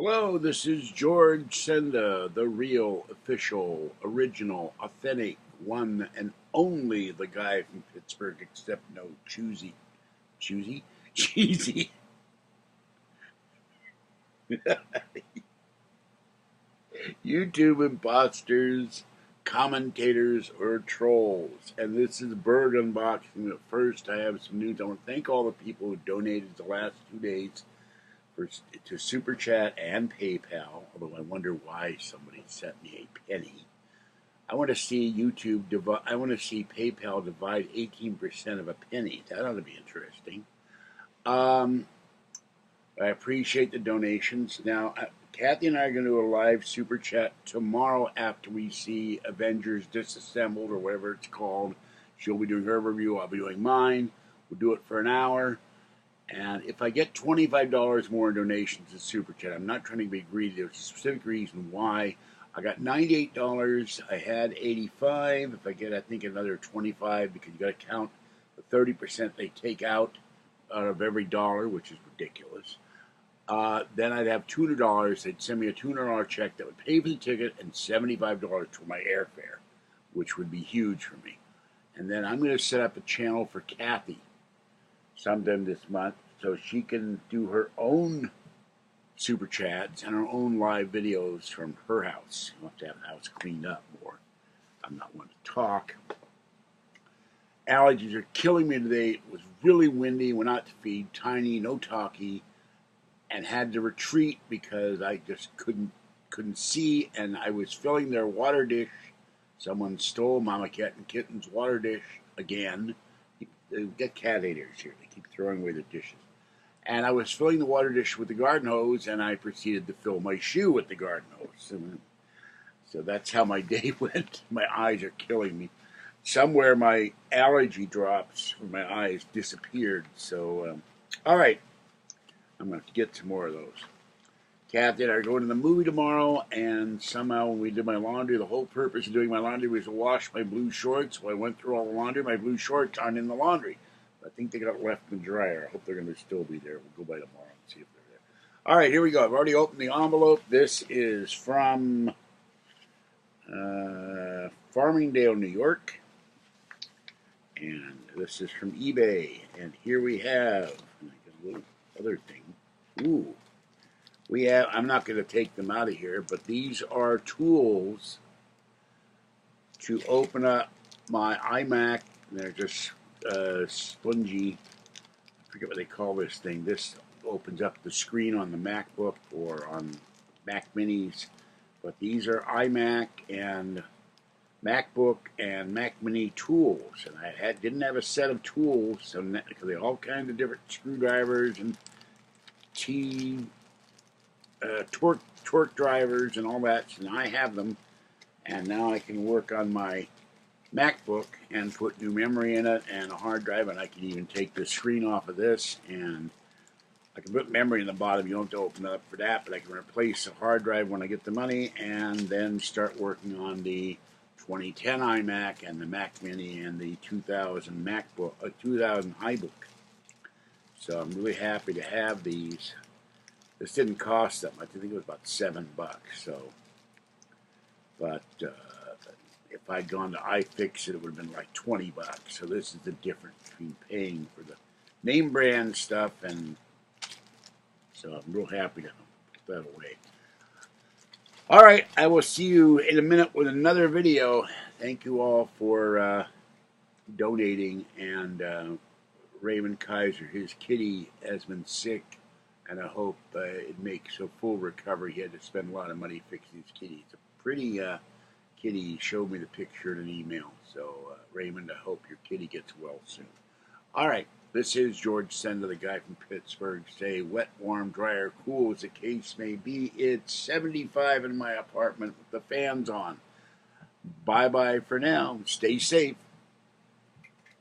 Hello, this is George Senda, the real, official, original, authentic, one and only the guy from Pittsburgh, except no choosy. Choosy? Cheesy. YouTube imposters, commentators, or trolls. And this is Burgh Unboxing. But first, I have some news. I want to thank all the people who donated the last 2 days to Super Chat and PayPal, although I wonder why somebody sent me a penny. I want to see I want to see PayPal divide 18% of a penny. That ought to be interesting. I appreciate the donations. Now, Kathy and I are going to do a live Super Chat tomorrow after we see Avengers Disassembled, or whatever it's called. She'll be doing her review. I'll be doing mine. We'll do it for an hour. And if I get $25 more in donations to Super Chat, I'm not trying to be greedy. There's a specific reason why. I got $98. I had $85. If I get, I think, another $25, because you got to count the 30% they take out of every dollar, which is ridiculous. Then I'd have $200. They'd send me a $200 check that would pay for the ticket and $75 for my airfare, which would be huge for me. And then I'm going to set up a channel for Kathy sometime this month, so she can do her own Super Chats and her own live videos from her house. You'll have to have the house cleaned up more. I'm not one to talk. Allergies are killing me today. It was really windy. Went out to feed Tiny, no talkie, and had to retreat because I just couldn't see, and I was filling their water dish. Someone stole Mama Cat and Kitten's water dish again. They get cat haters here. They keep throwing away their dishes. And I was filling the water dish with the garden hose, and I proceeded to fill my shoe with the garden hose. So that's how my day went. My eyes are killing me. Somewhere my allergy drops from my eyes disappeared. So, all right. I'm going to have to get some more of those. Kathy and I are going to the movie tomorrow, and somehow when we did my laundry, the whole purpose of doing my laundry was to wash my blue shorts. So I went through all the laundry. My blue shorts aren't in the laundry. I think they got left in the dryer. I hope they're going to still be there. We'll go by tomorrow and see if they're there. All right, here we go. I've already opened the envelope. This is from Farmingdale, New York. And this is from eBay. And here we have a little other thing. Ooh. I'm not going to take them out of here, but these are tools to open up my Imac. They're just spongy. I forget what they call this thing. This opens up the screen on the MacBook or on Mac Minis. But these are iMac and MacBook and Mac Mini tools. And I didn't have a set of tools, so they all kinds of different screwdrivers and torque drivers and all that, and I have them, and now I can work on my MacBook and put new memory in it and a hard drive, and I can even take the screen off of this, and I can put memory in the bottom. You don't have to open it up for that, but I can replace the hard drive when I get the money, and then start working on the 2010 iMac and the Mac Mini and the 2000 MacBook, 2000 Ibook. So I'm really happy to have these. This didn't cost that much. I think it was about $7. So, but if I'd gone to Ifixit, it would have been like $20. So this is the difference between paying for the name brand stuff, and so I'm real happy to put that away. All right, I will see you in a minute with another video. Thank you all for donating, and Raymond Kaiser, his kitty has been sick. And I hope it makes a full recovery. He had to spend a lot of money fixing his kitty. It's a pretty kitty. He showed me the picture in an email. So, Raymond, I hope your kitty gets well soon. All right, this is George Senda, the guy from Pittsburgh. Say wet, warm, dry, or cool as the case may be. It's 75 in my apartment with the fans on. Bye-bye for now. Stay safe.